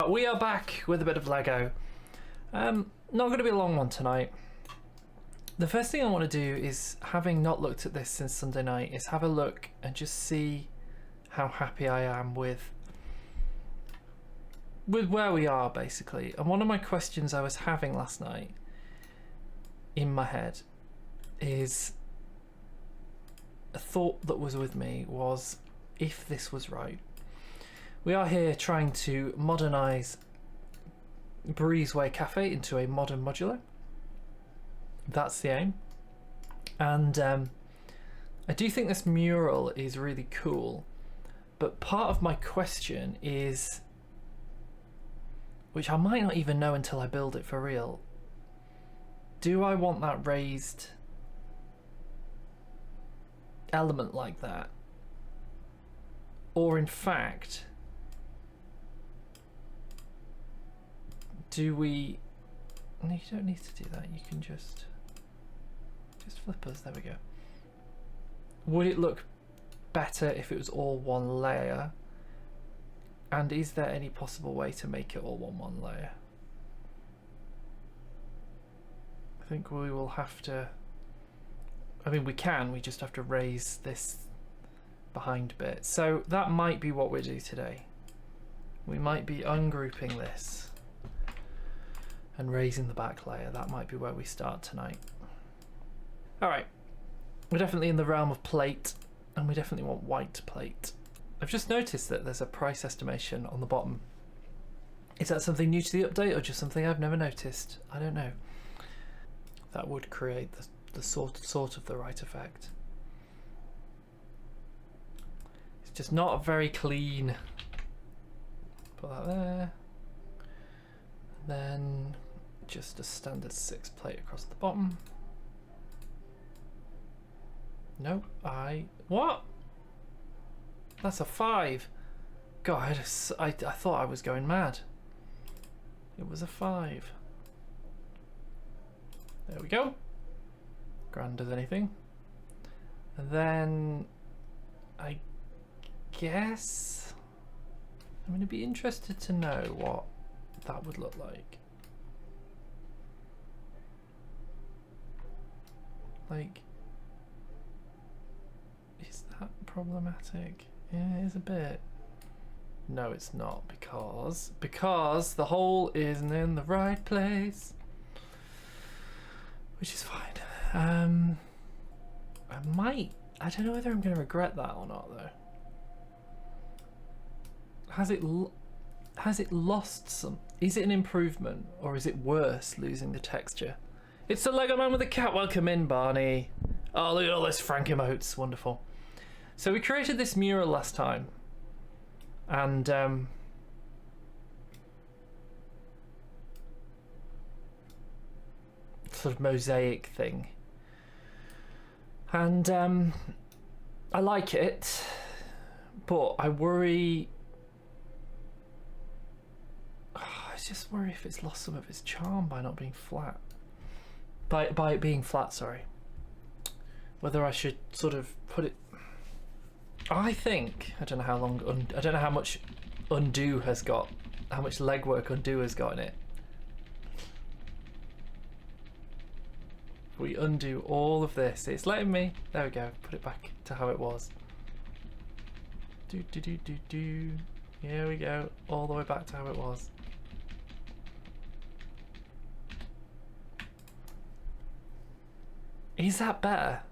We are back with a bit of Lego. Not going to be a long one tonight. The first thing I want to do is, having not looked at this since Sunday night, is have a look and just see how happy I am with where we are, basically. And one of my questions I was having last night in my head is, a thought that was with me was, if this was right. We are here trying to modernise Breezeway Cafe into a modern modular. That's the aim. And I do think this mural is really cool, but part of my question is, which I might not even know until I build it for real, do I want that raised element like that? Or in fact, do we... No, you don't need to do that. You can just flip us. There we go. Would it look better if it was all one layer? And is there any possible way to make it all one layer? I think we will have to... I mean, we can. We just have to raise this behind bit. So that might be what we do today. We might be ungrouping this and raising the back layer. That might be where we start tonight. Alright, we're definitely in the realm of plate, and we definitely want white plate. I've just noticed that there's a price estimation on the bottom. Is that something new to the update, or just something I've never noticed? I don't know. That would create the sort of the right effect. It's just not very clean. Put that there. Then just a standard 6 plate across the bottom. Nope, what? That's a 5. God, I thought I was going mad. It was a 5. There we go. Grand as anything. And then I guess I'm going to be interested to know what that would look like. Like, is that problematic? Yeah, it is a bit. No, it's not, because the hole isn't in the right place, which is fine. I don't know whether I'm going to regret that or not, though. Has it lost some? Is it an improvement, or is it worse losing the texture? It's the Lego man with the cat. Welcome in, Barney. Oh, look at all those Frank emotes. Wonderful. So we created this mural last time, and sort of mosaic thing, and I like it, but I worry. I just worry if it's lost some of its charm by not being flat. By it being flat, sorry. Whether I should sort of put it... I think, I don't know how long, I don't know how much undo has got, how much legwork undo has got in it. We undo all of this. It's letting me, there we go, put it back to how it was. Do. Here we go, all the way back to how it was. Is that better?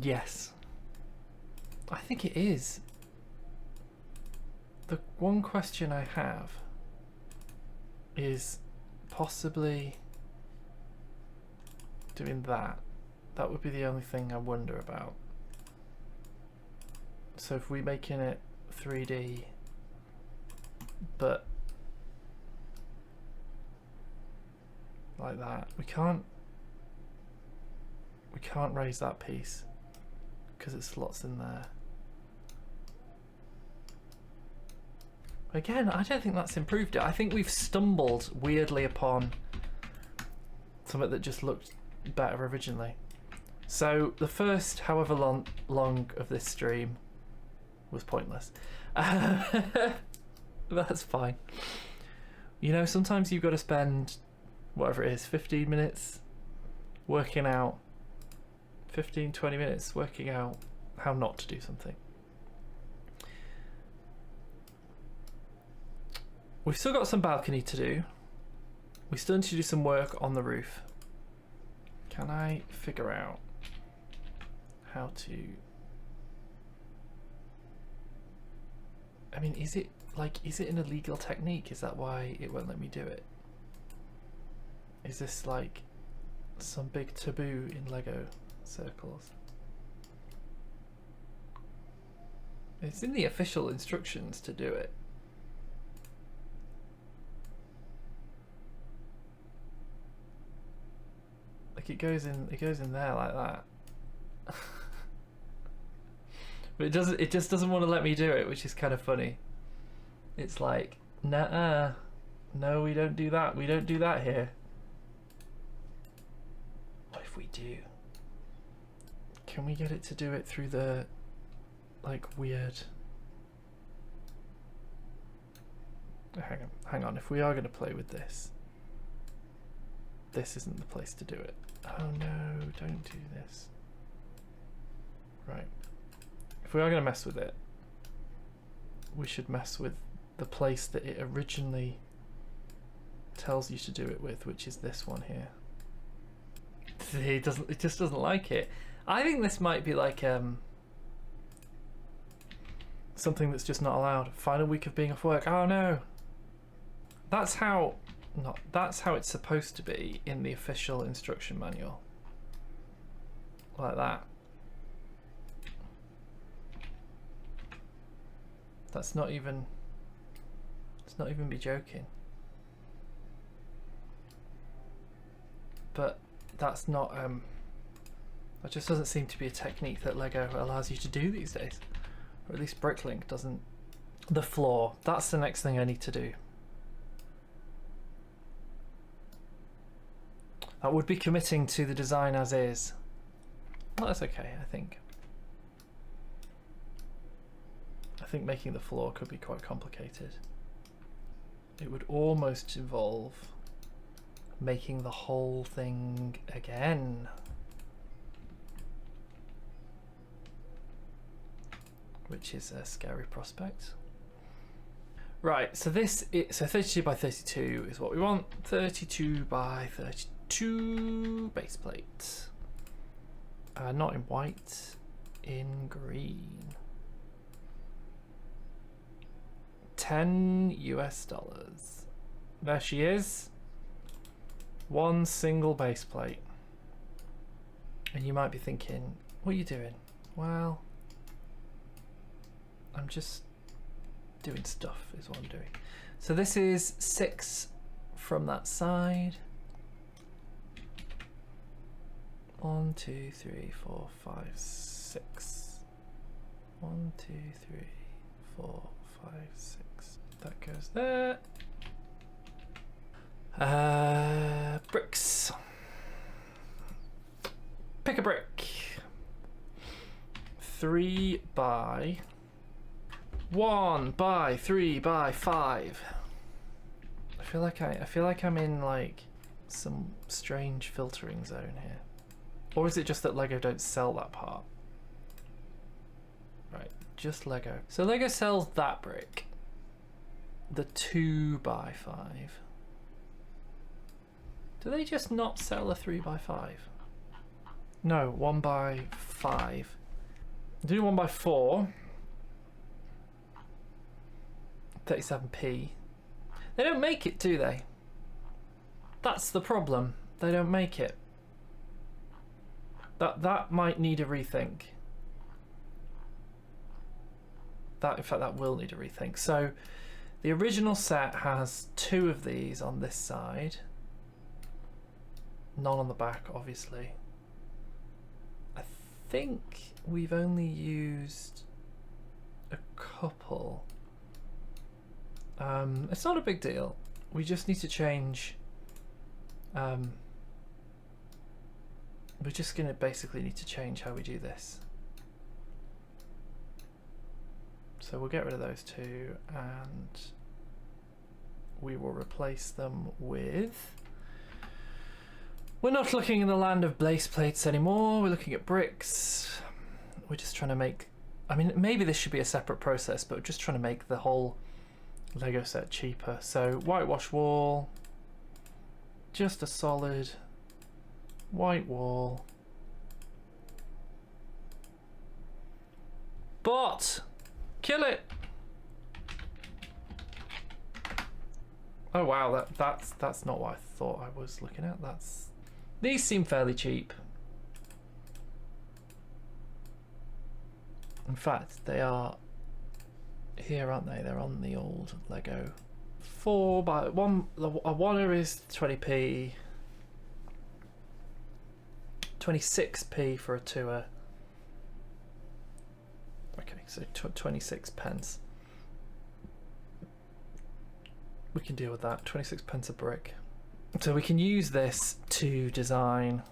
Yes. I think it is. The one question I have is possibly doing that. That would be the only thing I wonder about. So if we're making it 3D, but like that, we can't raise that piece because it slots in there. Again, I don't think that's improved it. I think we've stumbled weirdly upon something that just looked better originally. So the first however long of this stream was pointless. That's fine. You know, sometimes you've got to spend whatever it is, 15 minutes working out, 15, 20 minutes working out how not to do something. We've still got some balcony to do. We still need to do some work on the roof. Can I figure out how to... I mean, is it an illegal technique? Is that why it won't let me do it? Is this like some big taboo in Lego circles? It's in the official instructions to do it. Like it goes in there like that. But it just doesn't want to let me do it, which is kind of funny. It's like, nah, no, we don't do that. We don't do that here. What if we do? Can we get it to do it through the, like, weird... Hang on. If we are going to play with this, this isn't the place to do it. Oh no, don't do this. Right. If we are going to mess with it, we should mess with the place that it originally tells you to do it with, which is this one here. It just doesn't like it. I think this might be like something that's just not allowed. Final week of being off work. Oh no. That's how it's supposed to be in the official instruction manual. Like that. Let's not even be joking. But that's not that just doesn't seem to be a technique that Lego allows you to do these days. Or at least Bricklink doesn't. The floor, that's the next thing I need to do. That would be committing to the design as is. Well, that's okay, I think. I think making the floor could be quite complicated. It would almost involve making the whole thing again. Which is a scary prospect. Right, so so 32 by 32 is what we want. 32 by 32 base plate. Not in white, in green. $10 US. There she is. One single base plate. And you might be thinking, what are you doing? Well, I'm just doing stuff is what I'm doing. So this is 6 from that side. 1, 2, 3, 4, 5, 6. 1, 2, 3, 4, 5, 6. That goes there. Bricks. Pick a brick. 3 by 1 by 3 by 5. I feel like I'm in like some strange filtering zone here. Or is it just that Lego don't sell that part? Right, just Lego. So Lego sells that brick. The 2 by 5. Do they just not sell a 3 by 5? No, 1 by 5. They do 1 by 4. 37p. They don't make it, do they? That's the problem. They don't make it. That might need a rethink. In fact, that will need a rethink. So the original set has 2 of these on this side. None on the back, obviously. I think we've only used a couple. It's not a big deal. We just need to change we're just going to basically need to change how we do this. So we'll get rid of those two and we will replace them with... We're not looking in the land of base plates anymore, we're looking at bricks. We're just trying to make... I mean, maybe this should be a separate process, but we're just trying to make the whole Lego set cheaper. So whitewash wall, just a solid white wall. Bot! Kill it! Oh wow, that's not what I thought I was looking at. These seem fairly cheap. In fact, they are here, aren't they? They're on the old Lego. 4x1. A oneer is 20p. 26p for a twoer. Okay, so 26 pence. We can deal with that. 26 pence a brick. So we can use this to design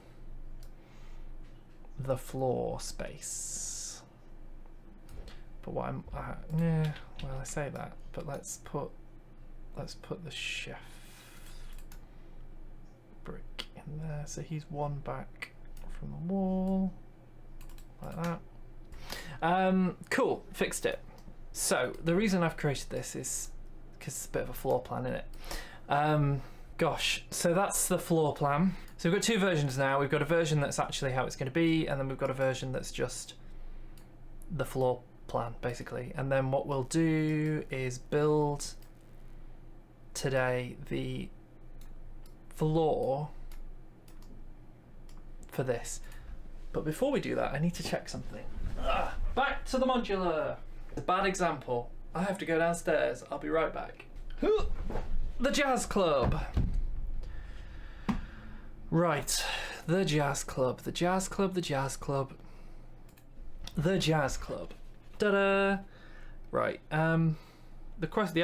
the floor space. But what I'm, yeah, well I say that, but let's put the chef brick in there. So he's one back from the wall, like that. Cool, fixed it. So the reason I've created this is because it's a bit of a floor plan, isn't it? Gosh, so that's the floor plan. So we've got two versions now. We've got a version that's actually how it's going to be, and then we've got a version that's just the floor plan, basically. And then what we'll do is build today the floor for this. But before we do that, I need to check something. Back to the modular. A bad example. I have to go downstairs. I'll be right back. The Jazz Club. Right, the Jazz Club, the Jazz Club, the Jazz Club, the Jazz Club. Ta-da! Right, the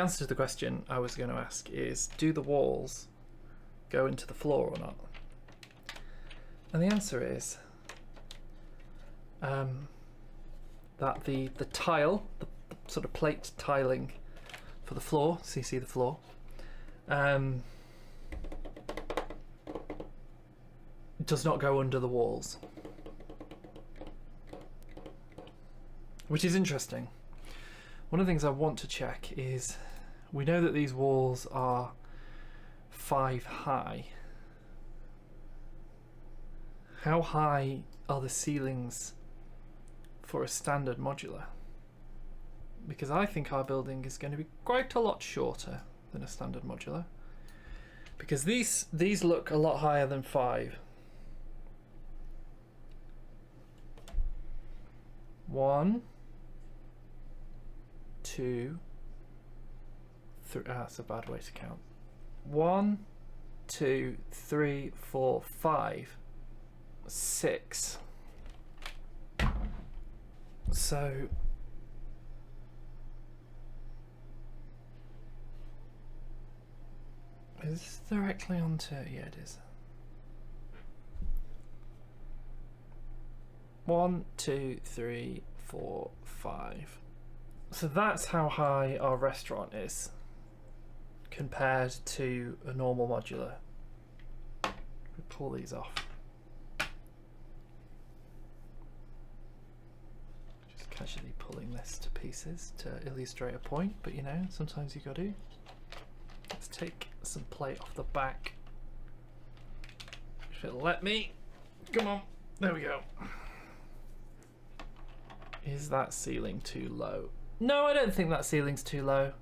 answer to the question I was going to ask is, do the walls go into the floor or not? And the answer is that the tile, the sort of plate tiling for the floor, so you see the floor, does not go under the walls, which is interesting. One of the things I want to check is, we know that these walls are 5 high. How high are the ceilings for a standard modular? Because I think our building is going to be quite a lot shorter than a standard modular, because these look a lot higher than 5. 1, 2, 3. That's a bad way to count. 1, 2, 3, 4, 5, 6. So is this directly onto? Yeah, it is. 1, 2, 3, 4, 5. So that's how high our restaurant is compared to a normal modular. We pull these off. Just casually pulling this to pieces to illustrate a point, but you know, sometimes you got to. Let's take some plate off the back. If it'll let me. Come on. There we go. Is that ceiling too low? No, I don't think that ceiling's too low.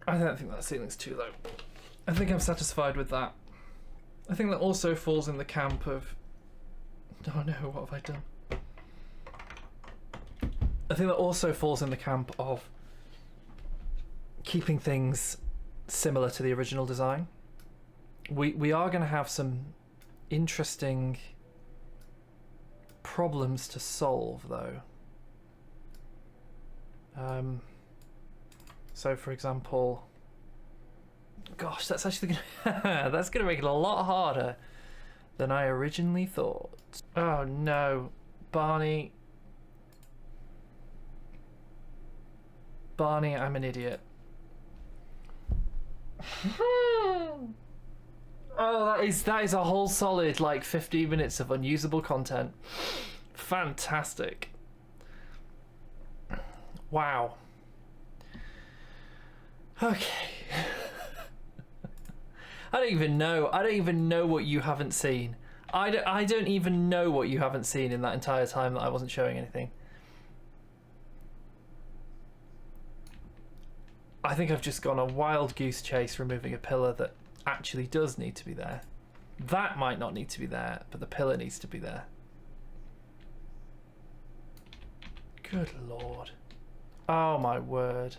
I don't think that ceiling's too low. I think I'm satisfied with that. I think that also falls in the camp of... Oh no, what have I done? I think that also falls in the camp of keeping things similar to the original design. We are going to have some interesting problems to solve, though. So, for example, Gosh, that's actually gonna that's gonna make it a lot harder than I originally thought. Oh no, Barney. Barney, I'm an idiot. Oh, that is a whole solid like 15 minutes of unusable content. Fantastic. Wow. Okay. I don't even know what you haven't seen. I don't even know what you haven't seen in that entire time that I wasn't showing anything. I think I've just gone a wild goose chase removing a pillar that actually does need to be there. That might not need to be there, but the pillar needs to be there. Good Lord. Oh my word.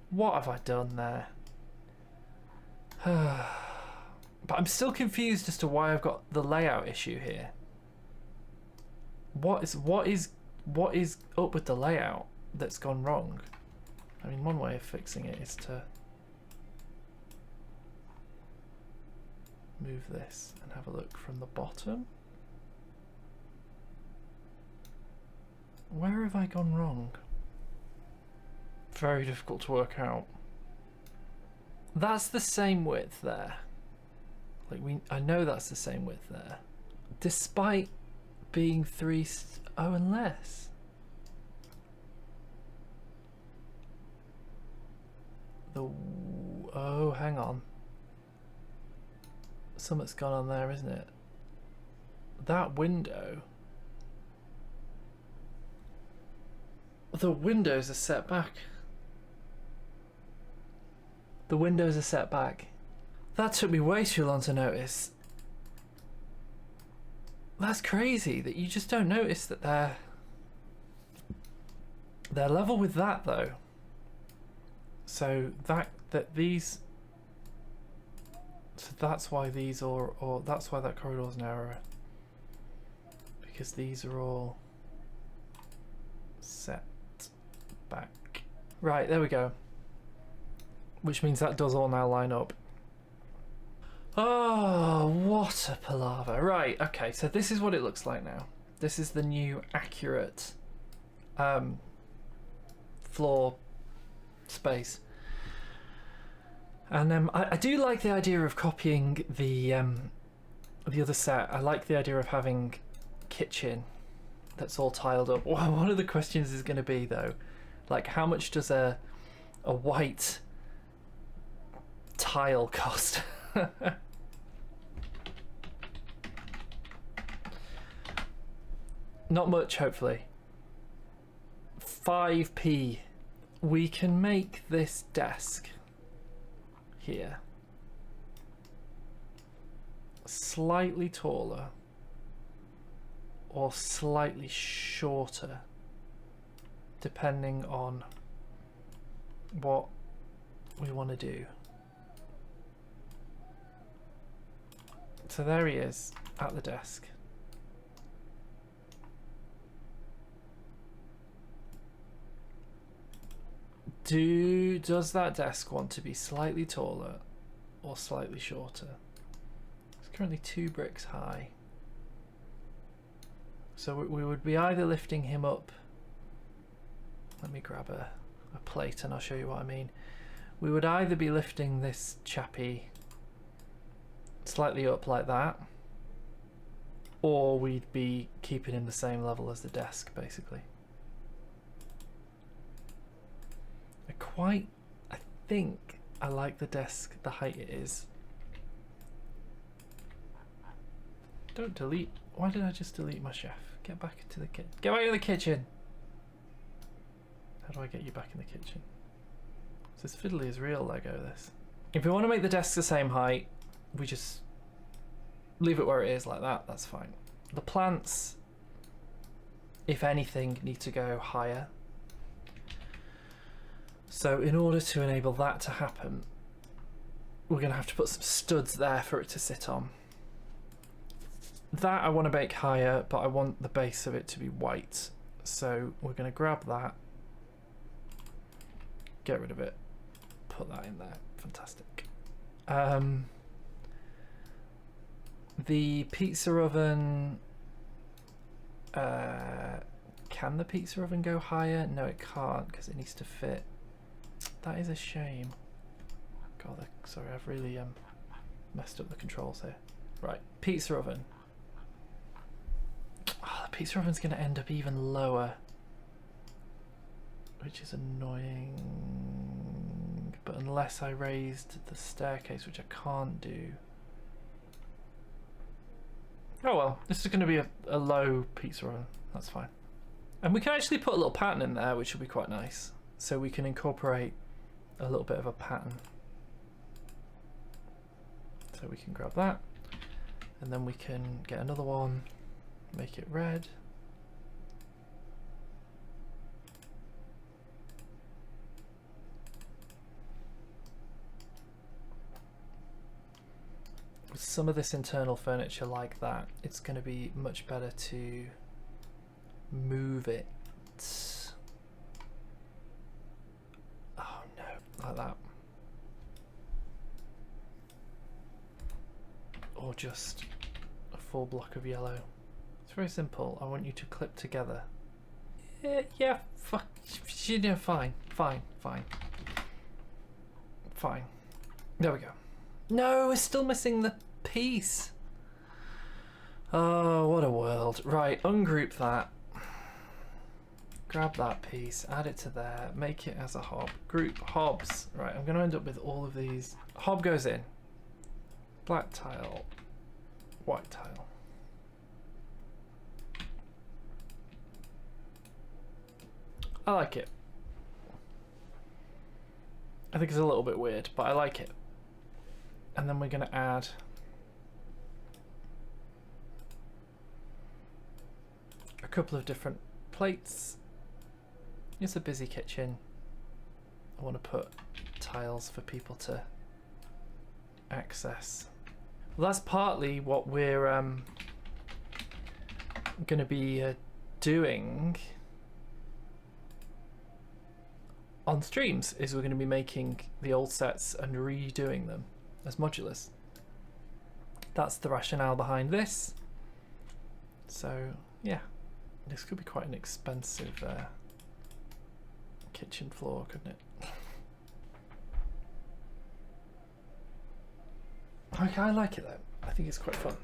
What have I done there? But I'm still confused as to why I've got the layout issue here. What is up with the layout that's gone wrong? I mean, one way of fixing it is to move this and have a look from the bottom. Where have I gone wrong? Very difficult to work out. That's the same width there. Like I know that's the same width there. Despite being unless. Oh, hang on. Something's gone on there, isn't it? That window. The windows are set back. The windows are set back. That took me way too long to notice. That's crazy that you just don't notice that they're level with that though. So these. So that's why these are, or that's why that corridor's narrower. Because these are all set back. Right, there we go. Which means that does all now line up. Oh, what a palaver. Right, okay, so this is what it looks like now. This is the new accurate floor space. And I do like the idea of copying the other set. I like the idea of having kitchen that's all tiled up. One of the questions is going to be though, like how much does a white tile cost? Not much, hopefully. 5p. We can make this desk here slightly taller or slightly shorter, depending on what we want to do. So there he is at the desk. Does that desk want to be slightly taller or slightly shorter? It's currently 2 bricks high. So we would be either lifting him up. Let me grab a plate and I'll show you what I mean. We would either be lifting this chappy slightly up like that, or we'd be keeping him the same level as the desk, basically. I think I like the desk the height it is. Don't delete. Why did I just delete my chef? Get back into the kitchen. Get back in the kitchen! How do I get you back in the kitchen? This fiddly is real Lego, this. If we want to make the desk the same height, we just leave it where it is like that. That's fine. The plants, if anything, need to go higher. So in order to enable that to happen, we're going to have to put some studs there for it to sit on. That I want to make higher, but I want the base of it to be white. So we're going to grab that, get rid of it, put that in there. Fantastic. The pizza oven, can the pizza oven go higher? No, it can't because it needs to fit. That is a shame. God, sorry, I've really messed up the controls here. Right, pizza oven. Oh, the pizza oven's going to end up even lower, which is annoying. But unless I raised the staircase, which I can't do. Oh well, this is going to be a low pizza oven. That's fine. And we can actually put a little pattern in there, which will be quite nice. So we can incorporate a little bit of a pattern. So we can grab that, and then we can get another one, make it red. With some of this internal furniture like that, it's going to be much better to move it. Oh no, like that. Or just a full block of yellow. It's very simple. I want you to clip together. Yeah, fuck, you know, fine. There we go. No, we're still missing the piece. Oh, what a world. Right, ungroup that. Grab that piece, add it to there, make it as a hob. Group hobs. Right, I'm going to end up with all of these. Hob goes in. Black tile, white tile. I like it. I think it's a little bit weird, but I like it. And then we're going to add a couple of different plates. It's a busy kitchen. I want to put tiles for people to access. Well, that's partly what we're going to be doing on streams, is we're going to be making the old sets and redoing them as modulars. That's the rationale behind this. So yeah, this could be quite an expensive kitchen floor, couldn't it? Okay, I like it though. I think it's quite fun.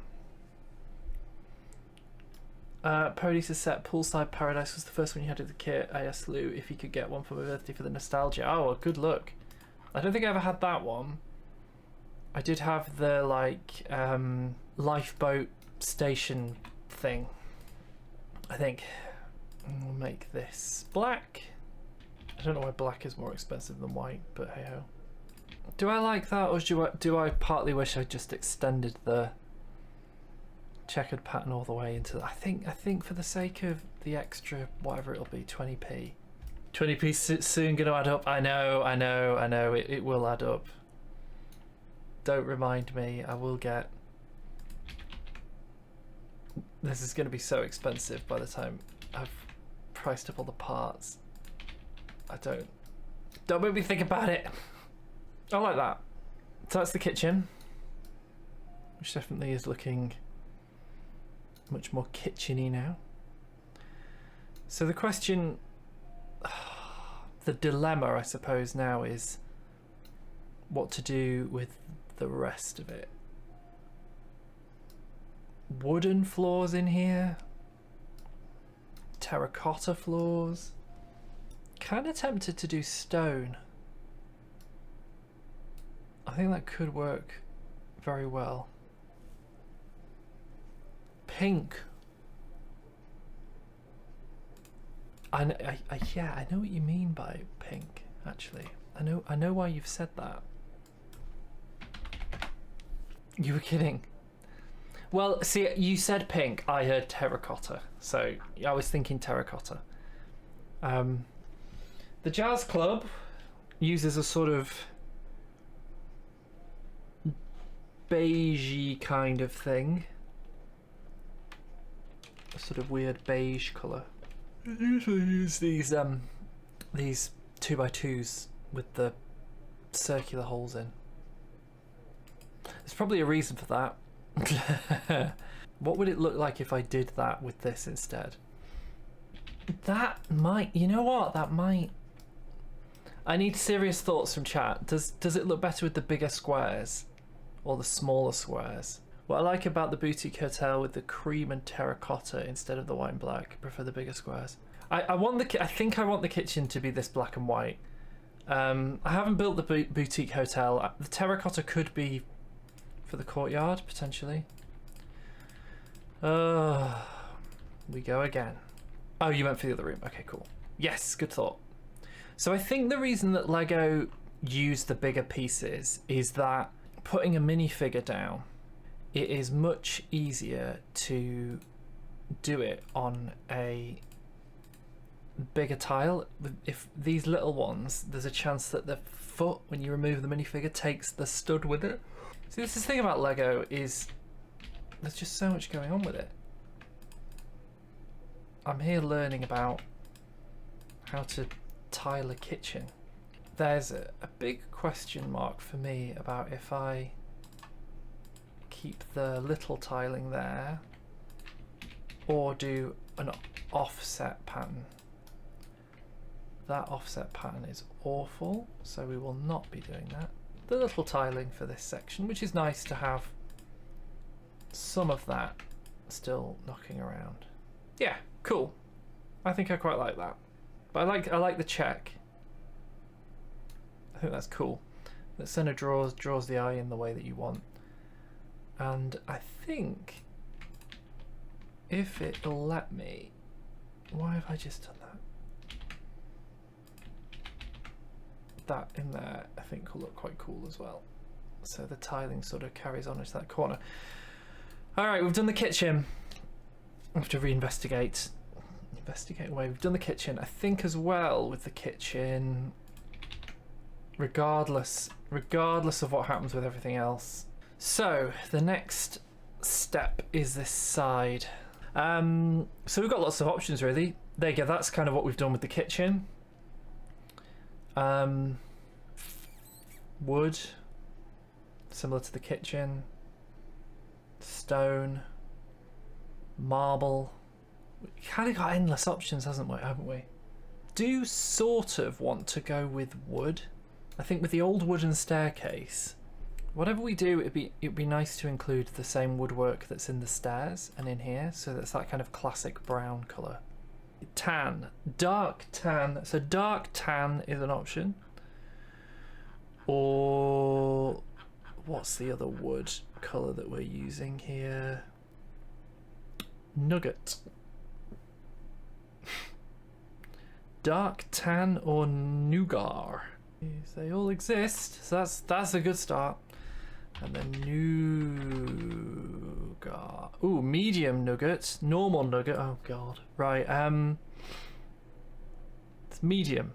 Paradise's set Poolside Paradise was the first one you had in the kit. I asked Lou if he could get one for my birthday for the nostalgia. Oh, well, good luck. I don't think I ever had that one. I did have the like lifeboat station thing. I think we'll make this black. I don't know why black is more expensive than white, but hey ho. Do I like that, or do I partly wish I just extended the checkered pattern all the way into? I think for the sake of the extra whatever it'll be, 20p. 20p soon going to add up. I know. It will add up. Don't remind me. I will get. This is going to be so expensive by the time I've priced up all the parts. Don't make me think about it. I like that. So that's the kitchen, which definitely is looking much more kitchen-y now. So the question, the dilemma I suppose now is what to do with the rest of it. Wooden floors in here, terracotta floors. Kind of tempted to do stone. I think that could work very well. Pink. Yeah, I know what you mean by pink. Actually, I know why you've said that. You were kidding. Well, see, you said pink. I heard terracotta, so I was thinking terracotta. The Jazz Club uses a sort of beigey kind of thing, a sort of weird beige colour. Usually use these 2x2s with the circular holes in. There's probably a reason for that. What would it look like if I did that with this instead? That might, you know what, that might. I need serious thoughts from chat. Does it look better with the bigger squares or the smaller squares? What I like about the boutique hotel with the cream and terracotta instead of the white and black, I prefer the bigger squares. I think I want the kitchen to be this black and white. I haven't built the boutique hotel. The terracotta could be for the courtyard potentially. We go again. Oh, you went for the other room. Okay, cool. Yes, good thought. So I think the reason that Lego used the bigger pieces is that putting a minifigure down, it is much easier to do it on a bigger tile. If these little ones, there's a chance that the foot, when you remove the minifigure, takes the stud with it. See, this is the thing about Lego is there's just so much going on with it. I'm here learning about how to tile a kitchen. There's a big question mark for me about if I keep the little tiling there or do an offset pattern. That offset pattern is awful, so we will not be doing that. The little tiling for this section, which is nice to have some of that still knocking around. Yeah, cool. I think I quite like that. But I like the check. I think that's cool. The center draws the eye in the way that you want. And I think if it'll let me, why have I just done that? That in there I think will look quite cool as well. So the tiling sort of carries on into that corner. Alright, we've done the kitchen. I have to reinvestigate. Investigate away. We've done the kitchen. I think as well with the kitchen, regardless of what happens with everything else. So the next step is this side. So we've got lots of options really. There you go, that's kind of what we've done with the kitchen. Wood, similar to the kitchen. Stone, marble. We kind of got endless options, haven't we? Do sort of want to go with wood. I think with the old wooden staircase, whatever we do, it'd be nice to include the same woodwork that's in the stairs and in here, so that's that kind of classic brown colour. Tan, dark tan. So dark tan is an option. Or what's the other wood colour that we're using here? Nugget. Dark tan or nougat. They all exist, so that's a good start. And then nougat. Ooh, medium nugget, normal nugget. Oh god. Right. It's medium.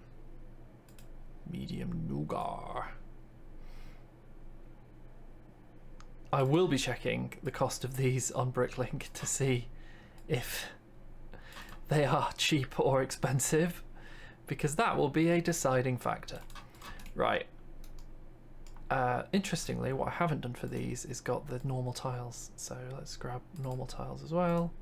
Medium nougat. I will be checking the cost of these on Bricklink to see if they are cheap or expensive, because that will be a deciding factor. Right. Interestingly, what I haven't done for these is got the normal tiles, so let's grab normal tiles as well.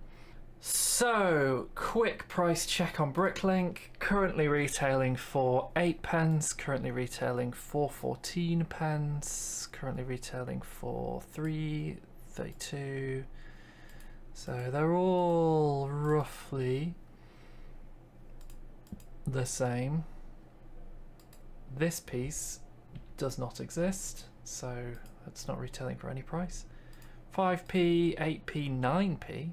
So, quick price check on Bricklink. Currently retailing for 8p, currently retailing for 14p, currently retailing for 3.32. So they're all roughly the same. This piece does not exist, so it's not retailing for any price. 5p, 8p, 9p.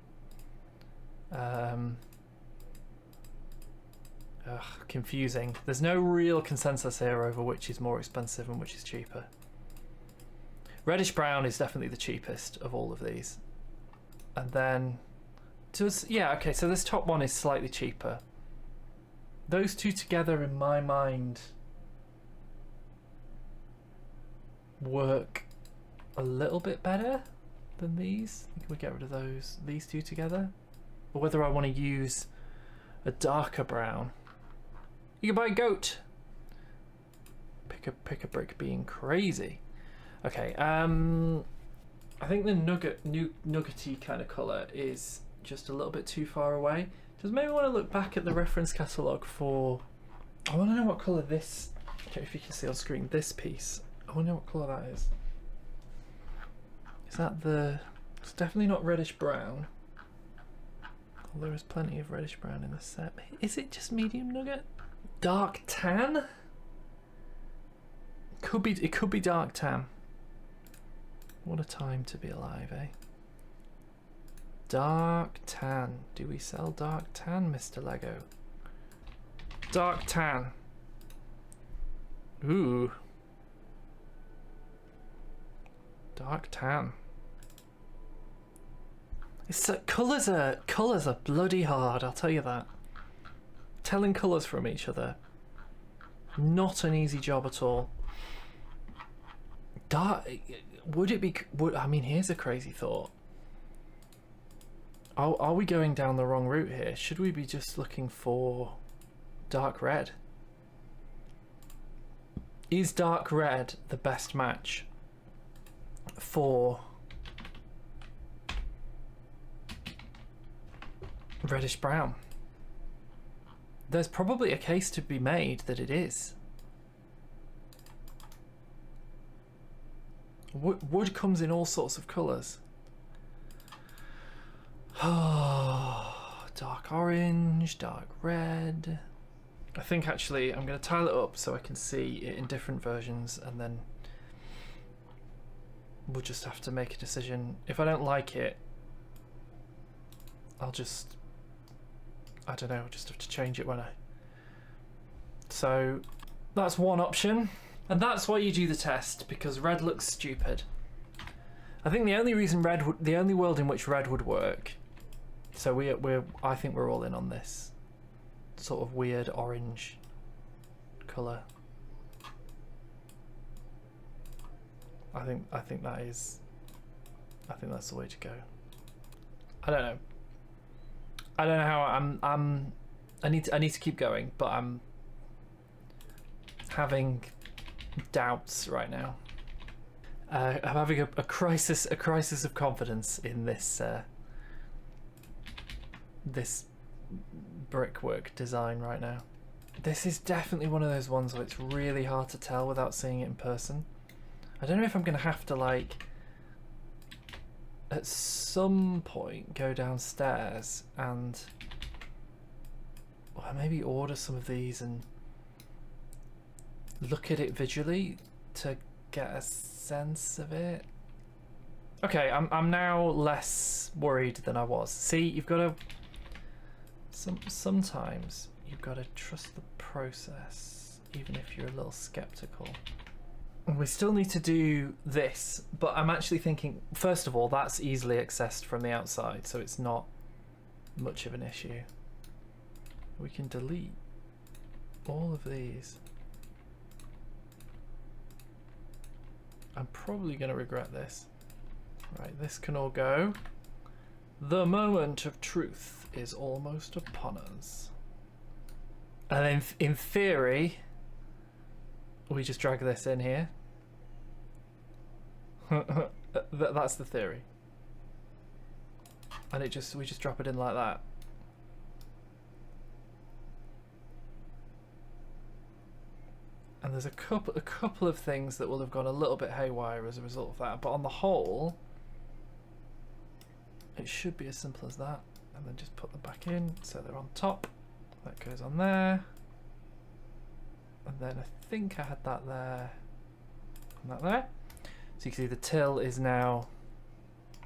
Confusing. There's no real consensus here over which is more expensive and which is cheaper. Reddish brown is definitely the cheapest of all of these. And then, yeah, okay, so this top one is slightly cheaper. Those two together, in my mind, work a little bit better than these. I think we get rid of these two together. Or whether I want to use a darker brown. You can buy a goat. Pick a brick being crazy. Okay, I think the nuggety kind of colour is just a little bit too far away. Just maybe want to look back at the reference catalogue for... I want to know what colour this... Okay, if you can see on screen, this piece. I want to know what colour that is. Is that the... It's definitely not reddish brown. There is plenty of reddish brown in this set. Is it just medium nugget? Dark tan? It could be dark tan. What a time to be alive, eh? Dark tan. Do we sell dark tan, Mr. Lego? Dark tan. Ooh. Dark tan. It's colours are bloody hard, I'll tell you that. Telling colours from each other, not an easy job at all. Dark, would it be? I mean, here's a crazy thought. Are we going down the wrong route here? Should we be just looking for dark red? Is dark red the best match for reddish brown? There's probably a case to be made that it is. Wood comes in all sorts of colours. Oh, dark orange, dark red. I think actually I'm going to tile it up so I can see it in different versions, and then we'll just have to make a decision. If I don't like it, I'll just... I don't know, just have to change it when I... So that's one option, and that's why you do the test, because red looks stupid. I think the only reason the only world in which red would work, so I think we're all in on this sort of weird orange colour. I think that's the way to go. I don't know. I don't know how I need to keep going, but I'm having doubts right now. I'm having a crisis of confidence in this this brickwork design right now. This is definitely one of those ones where it's really hard to tell without seeing it in person. I don't know if I'm gonna have to, like, at some point go downstairs and maybe order some of these and look at it visually to get a sense of it. Okay, I'm now less worried than I was. See, you've got to sometimes you've got to trust the process, even if you're a little skeptical. We still need to do this, but I'm actually thinking, first of all, that's easily accessed from the outside, so it's not much of an issue. We can delete all of these. I'm probably going to regret this. Right, this can all go. The moment of truth is almost upon us. And then, in theory, we just drag this in here. That's the theory. And we just drop it in like that. And there's a couple of things that will have gone a little bit haywire as a result of that, but on the whole, it should be as simple as that. And then just put them back in so they're on top. That goes on there. And then I think I had that there and that there. So you can see the till is now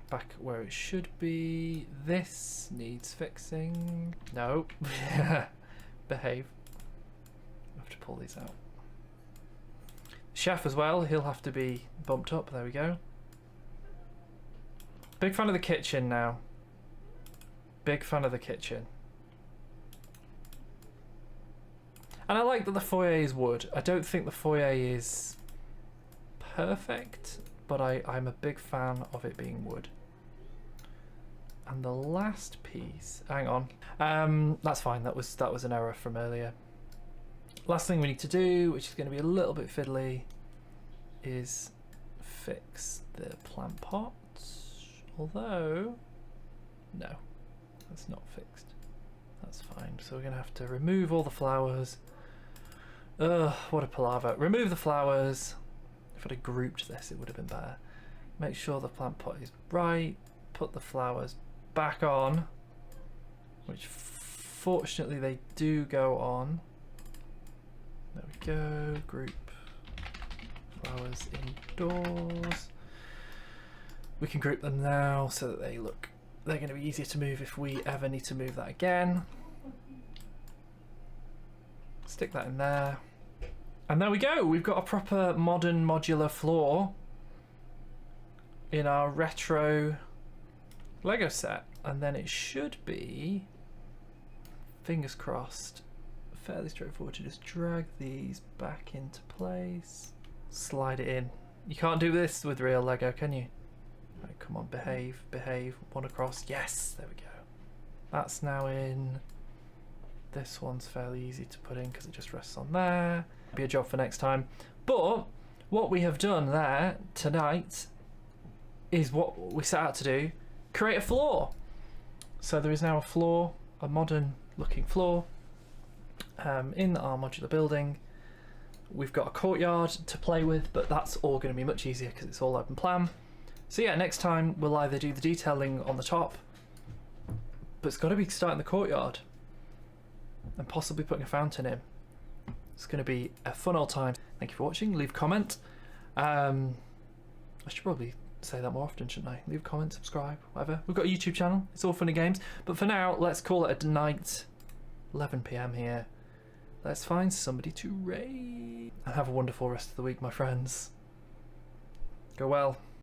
back where it should be. This needs fixing. No. Behave. I have to pull these out. Chef as well, he'll have to be bumped up. There we go. Big fan of the kitchen now. Big fan of the kitchen. And I like that the foyer is wood. I don't think the foyer is perfect, but I'm a big fan of it being wood. And the last piece, hang on, that's fine. That was an error from earlier. Last thing we need to do, which is going to be a little bit fiddly, is fix the plant pot, although no, that's not fixed. That's fine. So we're gonna have to remove all the flowers. Ugh, what a palaver. Remove the flowers. If I'd have grouped this, it would have been better. Make sure the plant pot is right. Put the flowers back on, which fortunately they do go on. There we go. Group flowers indoors. We can group them now so that they're going to be easier to move if we ever need to move that again. Stick that in there. And there we go. We've got a proper modern modular floor in our retro Lego set. And then it should be, fingers crossed, fairly straightforward to just drag these back into place. Slide it in. You can't do this with real Lego, can you? Right, come on, behave, behave. One across. Yes, there we go. That's now in. This one's fairly easy to put in because it just rests on there. Be a job for next time. But what we have done there tonight is what we set out to do: create a floor. So there is now a floor, a modern looking floor, in our modular building. We've got a courtyard to play with, but that's all going to be much easier because it's all open plan. So yeah, next time we'll either do the detailing on the top, but it's got to be starting the courtyard and possibly putting a fountain in. It's going to be a fun old time. Thank you for watching. Leave a comment. I should probably say that more often, shouldn't I? Leave a comment, subscribe, whatever. We've got a YouTube channel. It's all fun and games. But for now, let's call it a night. 11 PM here. Let's find somebody to raid. And have a wonderful rest of the week, my friends. Go well.